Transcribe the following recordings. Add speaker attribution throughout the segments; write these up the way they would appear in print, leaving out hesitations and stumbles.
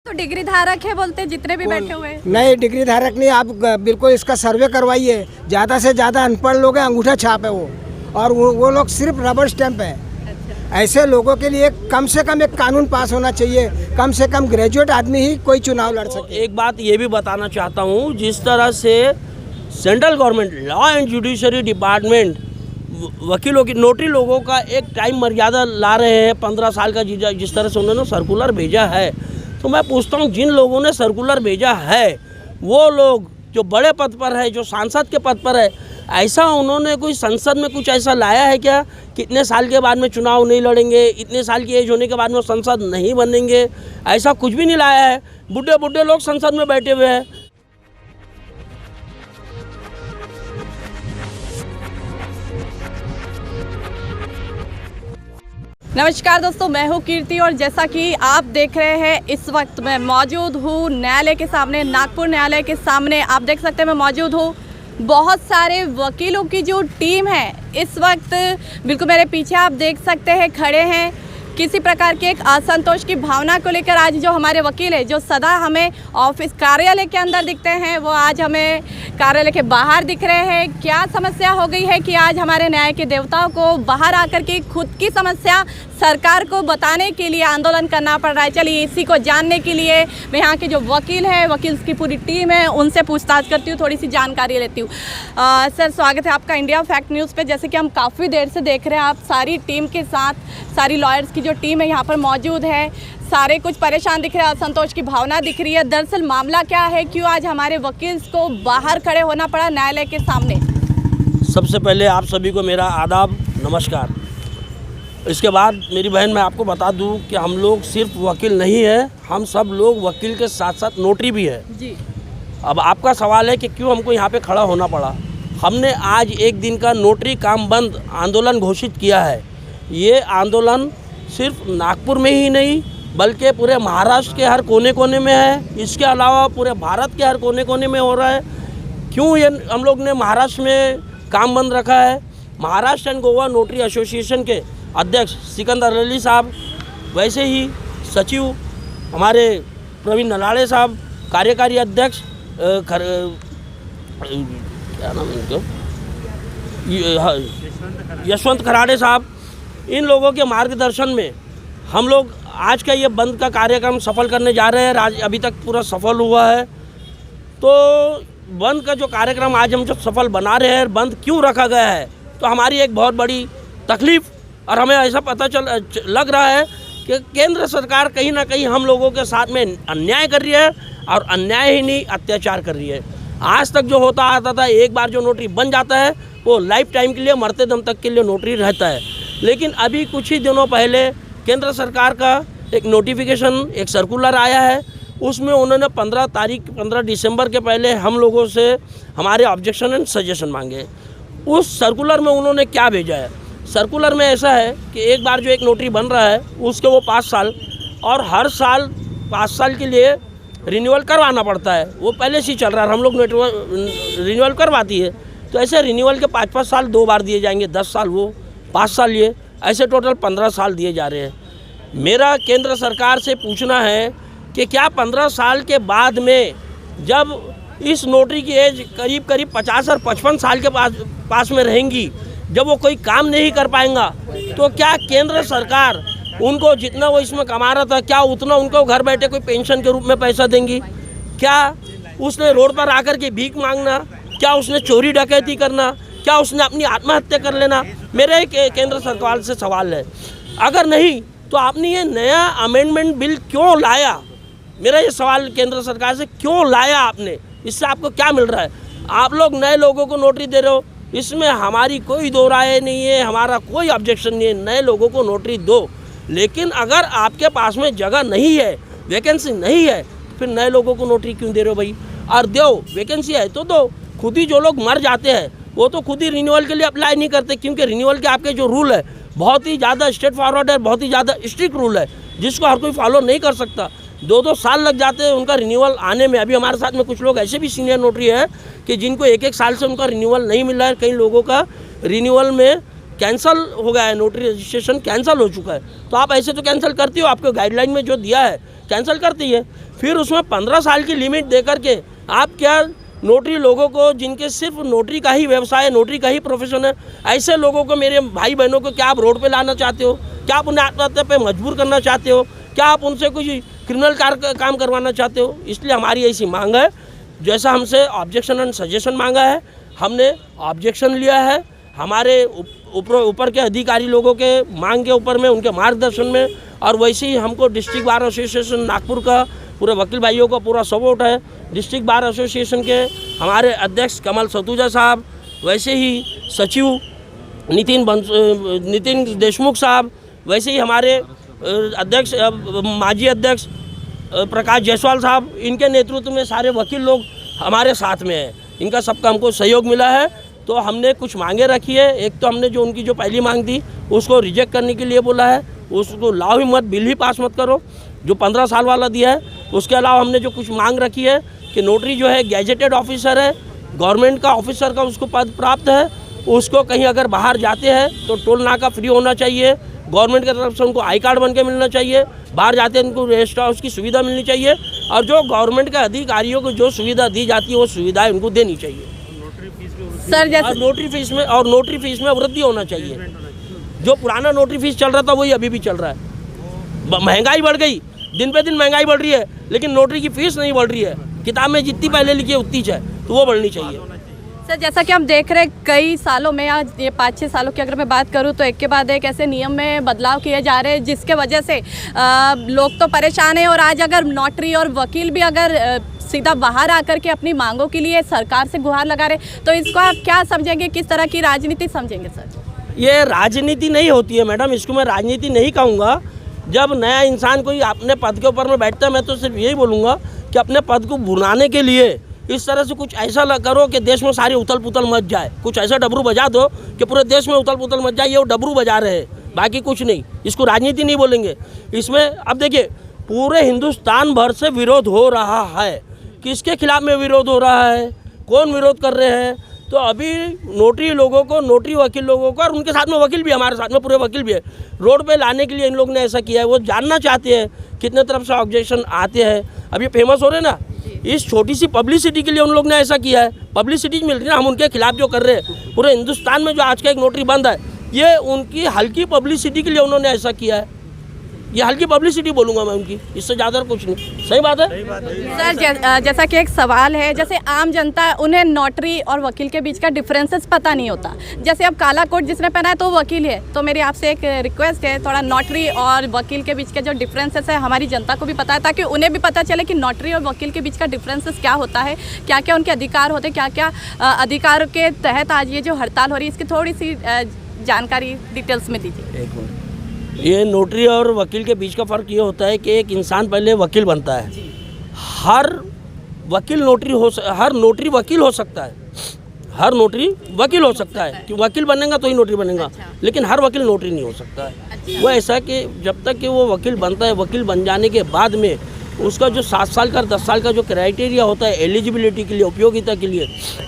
Speaker 1: तो डिग्री धारक है बोलते हैं जितने भी बैठे हुए हैं।
Speaker 2: नहीं, डिग्री धारक नहीं, आप बिल्कुल इसका सर्वे करवाइए। ज़्यादा से ज़्यादा अनपढ़ लोग हैं, अंगूठा छाप है वो, और वो लोग सिर्फ रबर स्टैंप है। ऐसे लोगों के लिए कम से कम एक कानून पास होना चाहिए, कम से कम ग्रेजुएट आदमी ही कोई चुनाव लड़ सके।
Speaker 3: एक बात ये भी बताना चाहता हूँ, जिस तरह से central government law and judiciary department वकीलों की नोटरी लोगों का एक टाइम मर्यादा ला रहे हैं 15 साल का, जिस तरह से उन्होंने सर्कुलर भेजा है, तो मैं पूछता हूँ जिन लोगों ने सर्कुलर भेजा है वो लोग जो बड़े पद पर है, जो सांसद के पद पर है, ऐसा उन्होंने कोई संसद में कुछ ऐसा लाया है क्या? कितने साल के बाद में चुनाव नहीं लड़ेंगे, इतने साल की एज होने के बाद में संसद नहीं बनेंगे, ऐसा कुछ भी नहीं लाया है। बुढ़े बुढ़े लोग संसद में बैठे हुए हैं।
Speaker 1: नमस्कार दोस्तों, मैं हूँ कीर्ति और जैसा कि आप देख रहे हैं इस वक्त मैं मौजूद हूँ न्यायालय के सामने, नागपुर न्यायालय के सामने। आप देख सकते हैं मैं मौजूद हूँ। बहुत सारे वकीलों की जो टीम है इस वक्त बिल्कुल मेरे पीछे आप देख सकते हैं खड़े हैं। किसी प्रकार के एक असंतोष की भावना को लेकर आज जो हमारे वकील है, जो सदा हमें ऑफिस कार्यालय के अंदर दिखते हैं, वो आज हमें कार्यालय के बाहर दिख रहे हैं। क्या समस्या हो गई है कि आज हमारे न्याय के देवताओं को बाहर आकर के खुद की समस्या सरकार को बताने के लिए आंदोलन करना पड़ रहा है? चलिए इसी को जानने के लिए मैं यहाँ के जो वकील है, वकील की पूरी टीम है, उनसे पूछताछ करती हूँ, थोड़ी सी जानकारी लेती हूँ। सर, स्वागत है आपका इंडिया फैक्ट न्यूज़ पे। जैसे कि हम काफ़ी देर से देख रहे हैं, आप सारी टीम के साथ, सारी लॉयर्स की जो टीम है यहाँ पर मौजूद है, सारे कुछ परेशान दिख रहे हैं, असंतोष की भावना दिख रही है। दरअसल मामला क्या है, क्यों आज हमारे वकील को बाहर खड़े होना पड़ा न्यायालय के सामने?
Speaker 3: सबसे पहले आप सभी को मेरा आदाब, नमस्कार। इसके बाद मेरी बहन, मैं आपको बता दूं कि हम लोग सिर्फ वकील नहीं है, हम सब लोग वकील के साथ साथ नोटरी भी है
Speaker 1: जी।
Speaker 3: अब आपका सवाल है कि क्यों हमको यहाँ पे खड़ा होना पड़ा। हमने आज एक दिन का नोटरी काम बंद आंदोलन घोषित किया है। ये आंदोलन सिर्फ नागपुर में ही नहीं बल्कि पूरे महाराष्ट्र के हर कोने कोने में है। इसके अलावा पूरे भारत के हर कोने कोने में हो रहा है। क्यों ये हम लोग ने महाराष्ट्र में काम बंद रखा है? Maharashtra and Goa notary association के अध्यक्ष सिकंदर अली साहब, वैसे ही सचिव हमारे प्रवीण नलाड़े साहब, कार्यकारी अध्यक्ष क्या नाम इनको, यशवंत खराड़े साहब, इन लोगों के मार्गदर्शन में हम लोग आज का ये बंद का कार्यक्रम सफल करने जा रहे हैं। अभी तक पूरा सफल हुआ है। तो बंद का जो कार्यक्रम आज हम जो सफल बना रहे हैं, बंद क्यों रखा गया है, तो हमारी एक बहुत बड़ी तकलीफ़ और हमें ऐसा पता लग रहा है कि केंद्र सरकार कहीं ना कहीं हम लोगों के साथ में अन्याय कर रही है, और अन्याय ही नहीं, अत्याचार कर रही है। आज तक जो होता आता था, एक बार जो नोटरी बन जाता है वो लाइफ टाइम के लिए, मरते दम तक के लिए नोटरी रहता है। लेकिन अभी कुछ ही दिनों पहले केंद्र सरकार का एक नोटिफिकेशन, एक सर्कुलर आया है। उसमें उन्होंने 15 दिसंबर के पहले हम लोगों से हमारे ऑब्जेक्शन एंड सजेशन मांगे। उस सर्कुलर में उन्होंने क्या भेजा है? सर्कुलर में ऐसा है कि एक बार जो एक नोटरी बन रहा है उसके वो 5 साल, और हर साल 5 साल के लिए रिन्यूअल करवाना पड़ता है। वो पहले से ही चल रहा है, हम लोग रिन्यूअल करवाती है। तो ऐसे रिन्यूअल के 5-5 साल 2 बार दिए जाएंगे, 10 साल वो, 5 साल ये, ऐसे टोटल 15 साल दिए जा रहे हैं। मेरा केंद्र सरकार से पूछना है कि क्या 15 साल के बाद में जब इस नोटरी की एज करीब 50 और 55 साल के पास में रहेंगी, जब वो कोई काम नहीं कर पाएंगा, तो क्या केंद्र सरकार उनको जितना वो इसमें कमा रहा था, क्या उतना उनको घर बैठे कोई पेंशन के रूप में पैसा देंगी? क्या उसने रोड पर आकर के भीख मांगना? क्या उसने चोरी डकैती करना? क्या उसने अपनी आत्महत्या कर लेना? मेरा एक केंद्र सरकार से सवाल है। अगर नहीं तो आपने ये नया अमेंडमेंट बिल क्यों लाया? मेरा ये सवाल केंद्र सरकार से, क्यों लाया आपने? इससे आपको क्या मिल रहा है? आप लोग नए लोगों को नोटरी दे रहे हो, इसमें हमारी कोई दो राय नहीं है, हमारा कोई ऑब्जेक्शन नहीं है। नए लोगों को नोटरी दो, लेकिन अगर आपके पास में जगह नहीं है, वैकेंसी नहीं है, फिर नए लोगों को नोटरी क्यों दे रहे हो भाई? और दो, वैकेंसी है तो दो। खुद ही जो लोग मर जाते हैं वो तो खुद ही रिन्यूअल के लिए अप्लाई नहीं करते, क्योंकि रिन्यूअल के आपके जो रूल है बहुत ही ज़्यादा स्ट्रेट फॉरवर्ड है, बहुत ही ज़्यादा स्ट्रिक्ट रूल है, जिसको हर कोई फॉलो नहीं कर सकता। 2-2 साल लग जाते हैं उनका रिन्यूअल आने में। अभी हमारे साथ में कुछ लोग ऐसे भी सीनियर नोटरी है कि जिनको 1-1 साल से उनका रिन्यूअल नहीं मिल रहा है। कई लोगों का रिन्यूअल में कैंसिल हो गया है, नोटरी रजिस्ट्रेशन कैंसिल हो चुका है। तो आप ऐसे तो कैंसिल करती हो, आपको गाइडलाइन में जो दिया है कैंसिल करती है। फिर उसमें 15 साल की लिमिट दे करके आप क्या नोटरी लोगों को, जिनके सिर्फ नोटरी का ही व्यवसाय है, नोटरी का ही प्रोफेशन है, ऐसे लोगों को, मेरे भाई बहनों को, क्या आप रोड पे लाना चाहते हो? क्या आप उन्हें आत्महत्या पे मजबूर करना चाहते हो? क्या आप उनसे कुछ क्रिमिनल काम करवाना चाहते हो? इसलिए हमारी ऐसी मांग है, जैसा हमसे ऑब्जेक्शन एंड सजेशन मांगा है, हमने ऑब्जेक्शन लिया है। हमारे ऊपर के अधिकारी लोगों के मांग के ऊपर में, उनके मार्गदर्शन में, और वैसे ही हमको डिस्ट्रिक्ट बार एसोसिएशन नागपुर का पूरे वकील भाइयों का पूरा सपोर्ट है। डिस्ट्रिक्ट बार एसोसिएशन के हमारे अध्यक्ष कमल सतूजा साहब, वैसे ही सचिव नितिन देशमुख साहब, वैसे ही हमारे अध्यक्ष माजी अध्यक्ष प्रकाश जायसवाल साहब, इनके नेतृत्व में सारे वकील लोग हमारे साथ में हैं। इनका सबका हमको सहयोग मिला है। तो हमने कुछ मांगे रखी है। एक तो हमने जो उनकी जो पहली मांग थी उसको रिजेक्ट करने के लिए बोला है, उसको लाओ ही मत, बिल ही पास मत करो, जो 15 साल वाला दिया है। उसके अलावा हमने जो कुछ मांग रखी है कि नोटरी जो है गैजेटेड ऑफिसर है, गवर्नमेंट का ऑफिसर का उसको पद प्राप्त है, उसको कहीं अगर बाहर जाते हैं तो टोल नाका फ्री होना चाहिए, गवर्नमेंट की तरफ से उनको आई कार्ड बन के मिलना चाहिए, बाहर जाते हैं उनको रेस्ट हाउस की सुविधा मिलनी चाहिए, और जो गवर्नमेंट के अधिकारियों को जो सुविधा दी जाती है वो सुविधाएं उनको देनी चाहिए।
Speaker 1: सर जैसे
Speaker 3: नोटरी फीस में वृद्धि होना चाहिए। जो पुराना नोटरी फीस चल रहा था वही अभी भी चल रहा है। महंगाई बढ़ गई, दिन पे दिन महंगाई बढ़ रही है, लेकिन नोटरी की फीस नहीं बढ़ रही है। किताब में जितनी पहले लिखी है उतनी है, तो वो बढ़नी चाहिए।
Speaker 1: सर जैसा कि हम देख रहे हैं कई सालों में, आज ये 5-6 सालों की अगर मैं बात करूं तो एक के बाद एक ऐसे नियम में बदलाव किए जा रहे हैं, जिसके वजह से लोग तो परेशान हैं। और आज अगर नोटरी और वकील भी अगर सीधा बाहर आकर के अपनी मांगों के लिए सरकार से गुहार लगा रहे, तो इसको आप क्या समझेंगे, किस तरह की राजनीति समझेंगे सर?
Speaker 3: ये राजनीति नहीं होती है मैडम, इसको मैं राजनीति नहीं कहूँगा। जब नया इंसान कोई अपने पद के ऊपर में बैठता है, मैं तो सिर्फ यही बोलूँगा कि अपने पद को भुनाने के लिए इस तरह से कुछ ऐसा करो कि देश में सारी उथल पुथल मच जाए। कुछ ऐसा डबरू बजा दो कि पूरे देश में उथल पुथल मच जाए, ये वो डबरू बजा रहे हैं, बाकी कुछ नहीं। इसको राजनीति नहीं बोलेंगे। इसमें अब देखिए पूरे हिंदुस्तान भर से विरोध हो रहा है। किसके खिलाफ में विरोध हो रहा है, कौन विरोध कर रहे हैं? तो अभी नोटरी लोगों को, नोटरी वकील लोगों को, और उनके साथ में वकील भी, हमारे साथ में पूरे वकील भी है, रोड पे लाने के लिए इन लोग ने ऐसा किया है। वो जानना चाहते हैं कितने तरफ से ऑब्जेक्शन आते हैं। अब ये फेमस हो रहे हैं ना, इस छोटी सी पब्लिसिटी के लिए उन लोग ने ऐसा किया है। पब्लिसिटी मिल रही है ना, हम उनके खिलाफ जो कर रहे हैं, पूरे हिंदुस्तान में जो आज का एक नोटरी बंद है, ये उनकी हल्की पब्लिसिटी के लिए उन्होंने ऐसा किया है। ये हल्की पब्लिसिटी बोलूँगा मैं उनकी, इससे ज़्यादा कुछ नहीं। सही बात है
Speaker 1: सर। जैसा कि एक सवाल है, जैसे आम जनता, उन्हें नोटरी और वकील के बीच का डिफरेंसेस पता नहीं होता। जैसे अब काला कोट जिसने पहना है तो वो वकील है, तो मेरी आपसे एक रिक्वेस्ट है, थोड़ा नोटरी और वकील के बीच के जो डिफरेंसेस है हमारी जनता को भी पता है, ताकि उन्हें भी पता चले कि नोटरी और वकील के बीच का डिफरेंसेस क्या होता है, क्या क्या उनके अधिकार होते हैं, क्या क्या अधिकार के तहत आज ये जो हड़ताल हो रही है, इसकी थोड़ी सी जानकारी डिटेल्स में दीजिए।
Speaker 3: एक मिनट। ये नोटरी और वकील के बीच का फ़र्क ये होता है कि एक इंसान पहले वकील बनता है। हर नोटरी वकील हो सकता है, हर नोटरी वकील हो सकता है कि वकील बनेगा तो ही नोटरी बनेगा।
Speaker 1: अच्छा।
Speaker 3: लेकिन हर वकील नोटरी नहीं हो सकता है।
Speaker 1: अच्छा।
Speaker 3: वो ऐसा कि जब तक कि वो वकील बनता है, वकील बन जाने के बाद में उसका जो 7 साल का 10 साल का जो क्राइटेरिया होता है एलिजिबिलिटी के लिए, उपयोगिता के लिए,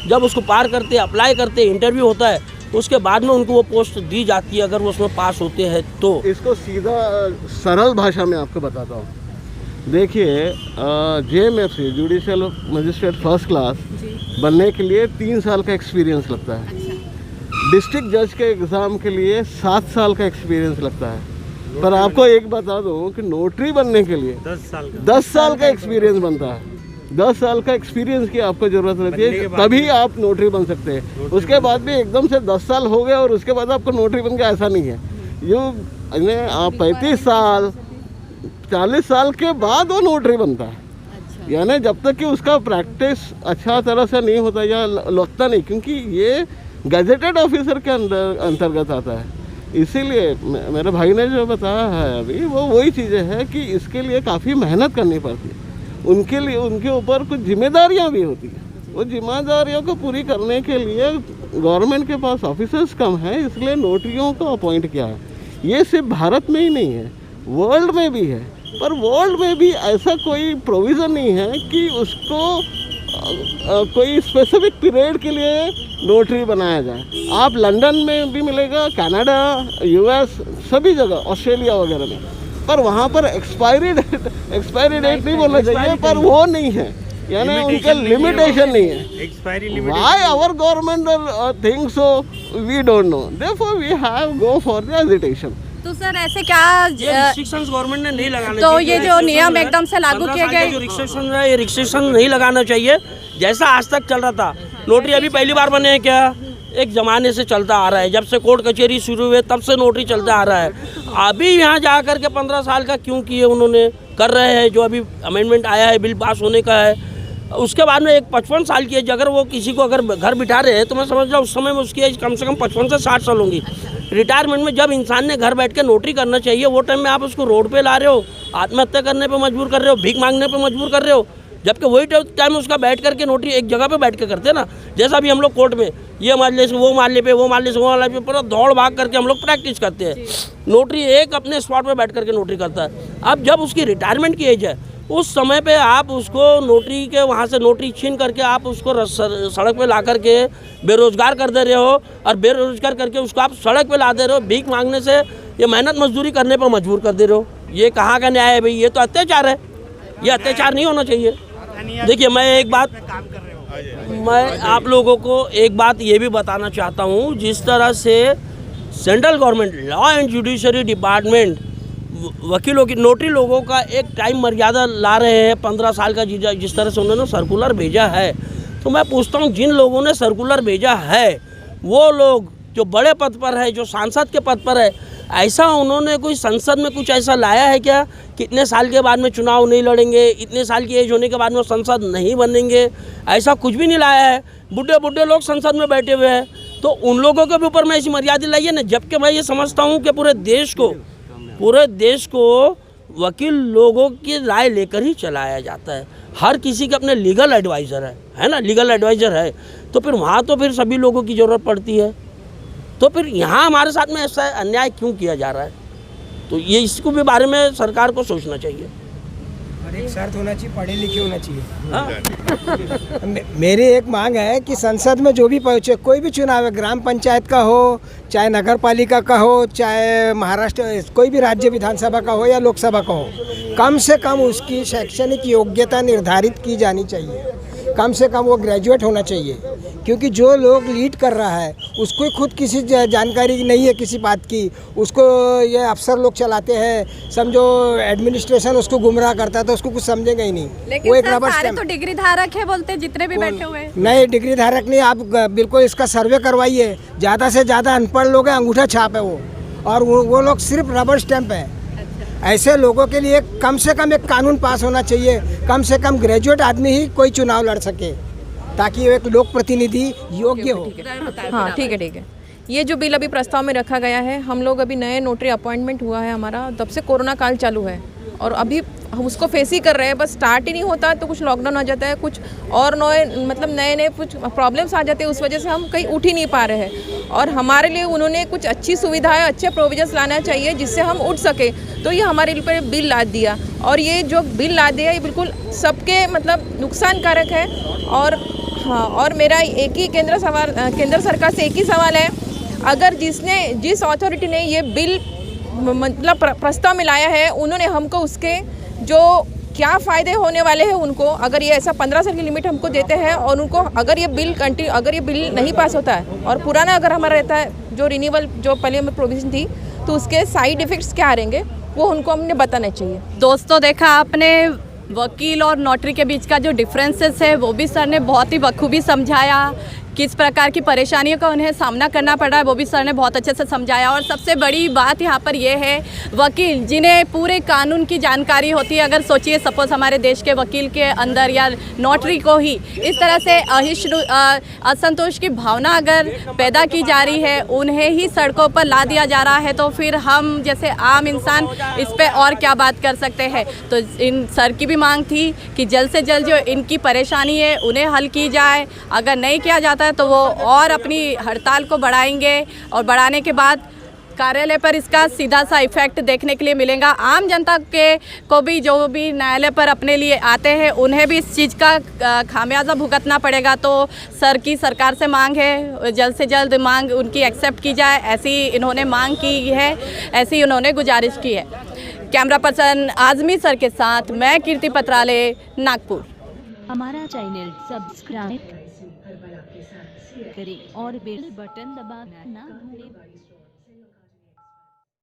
Speaker 3: जब उसको पार करते, अप्लाई करते, इंटरव्यू होता है, उसके बाद में उनको वो पोस्ट दी जाती है अगर वो उसमें पास होते हैं तो।
Speaker 4: इसको सीधा सरल भाषा में आपको बताता हूँ। देखिए, JMFC judicial magistrate first class बनने के लिए 3 साल का एक्सपीरियंस लगता है। डिस्ट्रिक्ट जज के एग्ज़ाम के लिए 7 साल का एक्सपीरियंस लगता है। पर आपको एक बता दूँ कि नोटरी बनने के लिए 10 साल का एक्सपीरियंस बनता है। 10 साल का एक्सपीरियंस की आपको ज़रूरत रहती है, तभी आप नोटरी बन सकते हैं। उसके बाद भी एकदम से 10 साल हो गए और उसके बाद आपको नोटरी बन गया, ऐसा नहीं है। आप 35 साल 40 साल के बाद वो नोटरी बनता है। यानी जब तक कि उसका प्रैक्टिस अच्छा तरह से नहीं होता या लगता नहीं, क्योंकि ये गजेटेड ऑफिसर के अंतर्गत आता है। इसीलिए मेरे भाई ने जो बताया है अभी, वो वही चीज़ें हैं कि इसके लिए काफ़ी मेहनत करनी पड़ती है। उनके लिए, उनके ऊपर कुछ जिम्मेदारियां भी होती हैं। वो जिम्मेदारियों को पूरी करने के लिए गवर्नमेंट के पास ऑफिसर्स कम हैं, इसलिए नोटरियों को अपॉइंट किया है। ये सिर्फ भारत में ही नहीं है, वर्ल्ड में भी है। पर वर्ल्ड में भी ऐसा कोई प्रोविज़न नहीं है कि उसको कोई स्पेसिफिक पीरियड के लिए नोटरी बनाया जाए। आप लंदन में भी मिलेगा, कनाडा, US, सभी जगह, ऑस्ट्रेलिया वगैरह में पर वहाँ पर एक्सपायरी डेट नहीं बोलना चाहिए, पर वो नहीं है, यानी उनका लिमिटेशन नहीं है।
Speaker 5: Expiry
Speaker 4: Why our government thinks so, we don't know. Therefore, we have go for the hesitation.
Speaker 1: तो सर ऐसे क्या
Speaker 3: ये रिस्ट्रिक्शंस गवर्नमेंट ने नहीं लगाने
Speaker 1: तो
Speaker 3: चाहिए।
Speaker 1: ये जो नियम एकदम से लागू
Speaker 3: 15
Speaker 1: किए
Speaker 3: साल के
Speaker 1: गए,
Speaker 3: जो रिस्ट्रिक्शन है, ये रिस्ट्रिक्शन नहीं लगाना चाहिए। जैसा आज तक चल रहा था, नोटरी अभी पहली बार बने हैं क्या? एक ज़माने से चलता आ रहा है, जब से कोर्ट कचहरी शुरू हुए तब से नोटरी चलता आ रहा है। अभी यहाँ जा कर के 15 साल का क्यों किए उन्होंने, कर रहे हैं। जो अभी अमेंडमेंट आया है, बिल पास होने का है, उसके बाद में एक 55 साल की एज, अगर वो किसी को अगर घर बिठा रहे हैं तो मैं समझ रहा हूँ उस समय में उसकी एज कम से कम 55 से 60 साल होंगी। रिटायरमेंट में जब इंसान ने घर बैठ के नोटरी करना चाहिए, वो टाइम में आप उसको रोड पे ला रहे हो, आत्महत्या करने पे मजबूर कर रहे हो, भीख मांगने पे मजबूर कर रहे हो, जबकि वही टाइम उसका बैठ करके नोटरी एक जगह पे बैठ के करते हैं ना। जैसा अभी हम लोग कोर्ट में ये मामले से वो मामले पे, वो मामले से वो मामले पे पूरा दौड़ भाग करके हम लोग प्रैक्टिस करते हैं। नोटरी एक अपने स्पॉट पे बैठ करके नोटरी करता है। अब जब उसकी रिटायरमेंट की एज है, उस समय पे आप उसको नोटरी के वहाँ से नोटरी छीन करके आप उसको सड़क पे ला करके बेरोजगार कर दे रहे हो, और बेरोजगार करके उसको आप सड़क पे ला दे रहे हो, भीख मांगने से ये मेहनत मजदूरी करने पर मजबूर कर दे रहे हो। ये कहाँ का न्याय है भाई? ये तो अत्याचार है, ये अत्याचार नहीं होना चाहिए। देखिए मैं आप लोगों को एक बात ये भी बताना चाहता हूँ, जिस तरह से central government law and judiciary department वकीलों की नोटरी लोगों का एक टाइम मर्यादा ला रहे हैं 15 साल का, जिस तरह से उन्होंने सर्कुलर भेजा है, तो मैं पूछता हूँ जिन लोगों ने सर्कुलर भेजा है वो लोग जो बड़े पद पर है, जो सांसद के पद पर है, ऐसा उन्होंने कोई संसद में कुछ ऐसा लाया है क्या? कितने साल के बाद में चुनाव नहीं लड़ेंगे, इतने साल की एज होने के बाद में संसद नहीं बनेंगे, ऐसा कुछ भी नहीं लाया है। बुढ़े लोग संसद में बैठे हुए हैं, तो उन लोगों के भी ऊपर में ऐसी मर्यादा लाइए ना। जबकि मैं ये समझता हूँ कि पूरे देश को वकील लोगों की राय लेकर ही चलाया जाता है। हर किसी के अपने लीगल एडवाइज़र है ना, लीगल एडवाइज़र है, तो फिर वहाँ तो फिर सभी लोगों की ज़रूरत पड़ती है। तो फिर यहाँ हमारे साथ में ऐसा अन्याय क्यों किया जा रहा है? तो ये इसको भी बारे में सरकार को सोचना चाहिए।
Speaker 2: और एक शर्त होना चाहिए, पढ़े लिखे होना चाहिए।
Speaker 3: हाँ?
Speaker 2: मेरी एक मांग है कि संसद में जो भी पहुँचे, कोई भी चुनाव है, ग्राम पंचायत का हो, चाहे नगर पालिका का हो, चाहे महाराष्ट्र कोई भी राज्य विधानसभा का हो या लोकसभा का हो, कम से कम उसकी शैक्षणिक योग्यता निर्धारित की जानी चाहिए। कम से कम वो ग्रेजुएट होना चाहिए, क्योंकि जो लोग लीड कर रहा है उसको खुद किसी जानकारी नहीं है किसी बात की, उसको ये अफसर लोग चलाते हैं, समझो एडमिनिस्ट्रेशन उसको गुमराह करता है, तो उसको कुछ समझेगा ही नहीं।
Speaker 1: लेकिन
Speaker 2: वो एक
Speaker 1: सर,
Speaker 2: रबर
Speaker 1: सारे
Speaker 2: स्टैम्प
Speaker 1: तो डिग्री धारक है बोलते हैं, जितने भी बैठे हुए हैं।
Speaker 2: नहीं, डिग्री धारक नहीं, आप बिल्कुल इसका सर्वे करवाइए। ज़्यादा से ज़्यादा अनपढ़ लोग हैं, अंगूठा छाप है वो, और वो लोग सिर्फ रबर स्टैम्प है। ऐसे लोगों के लिए कम से कम एक कानून पास होना चाहिए, कम से कम ग्रेजुएट आदमी ही कोई चुनाव लड़ सके, ताकि वो एक लोक प्रतिनिधि योग्य हो।
Speaker 6: हाँ ठीक है। ये जो बिल अभी प्रस्ताव में रखा गया है, हम लोग अभी नए नोटरी अपॉइंटमेंट हुआ है हमारा, तब से कोरोना काल चालू है और अभी हम उसको फेस ही कर रहे हैं। बस स्टार्ट ही नहीं होता तो कुछ लॉकडाउन आ जाता है, कुछ और नए कुछ प्रॉब्लम्स आ जाते हैं, उस वजह से हम कहीं उठ ही नहीं पा रहे हैं। और हमारे लिए उन्होंने कुछ अच्छी सुविधाएं, अच्छे प्रोविजंस लाना चाहिए जिससे हम उठ सके, तो ये हमारे लिए बिल ला दिया। और ये जो बिल ला दिया ये बिल्कुल सबके नुकसानकारक है। और हाँ, और मेरा एक ही केंद्र सरकार से एक ही सवाल है, अगर जिस अथॉरिटी ने ये बिल प्रस्ताव में लाया है, उन्होंने हमको उसके जो क्या फ़ायदे होने वाले हैं उनको, अगर ये ऐसा 15 साल की लिमिट हमको देते हैं और उनको अगर ये बिल नहीं पास होता है और पुराना अगर हमारा रहता है जो रिन्यूअल जो पहले में प्रोविज़न थी, तो उसके साइड इफ़ेक्ट्स क्या रहेंगे वो उनको हमने बताना चाहिए।
Speaker 1: दोस्तों, देखा आपने वकील और नोटरी के बीच का जो डिफरेंसेस है वो भी सर ने बहुत ही बखूबी समझाया। किस प्रकार की परेशानियों का उन्हें सामना करना पड़ रहा है वो भी सर ने बहुत अच्छे से समझाया। और सबसे बड़ी बात यहाँ पर यह है, वकील जिन्हें पूरे कानून की जानकारी होती है, अगर सोचिए सपोज़ हमारे देश के वकील के अंदर या नोटरी को ही इस तरह से असंतोष की भावना अगर पैदा की जा रही है, उन्हें ही सड़कों पर ला दिया जा रहा है, तो फिर हम जैसे आम इंसान इस पर और क्या बात कर सकते हैं। तो इन सर की भी मांग थी कि जल्द से जल्द जो इनकी परेशानी है उन्हें हल की जाए। अगर नहीं किया जाता तो वो और अपनी हड़ताल को बढ़ाएंगे और बढ़ाने के बाद कार्यालय पर इसका सीधा सा इफेक्ट देखने के लिए मिलेगा। आम जनता के को भी जो भी न्यायालय पर अपने लिए आते हैं उन्हें भी इस चीज़ का खामियाजा भुगतना पड़ेगा। तो सर की सरकार से मांग है, जल्द से जल्द मांग उनकी एक्सेप्ट की जाए, ऐसी इन्होंने मांग की है, ऐसी उन्होंने गुजारिश की है। कैमरा पर्सन आजमी सर के साथ मैं कीर्ति पत्राले, नागपुर।
Speaker 5: हमारा चैनल सब्सक्राइब करें और बेल बटन दबाना ना भूलें।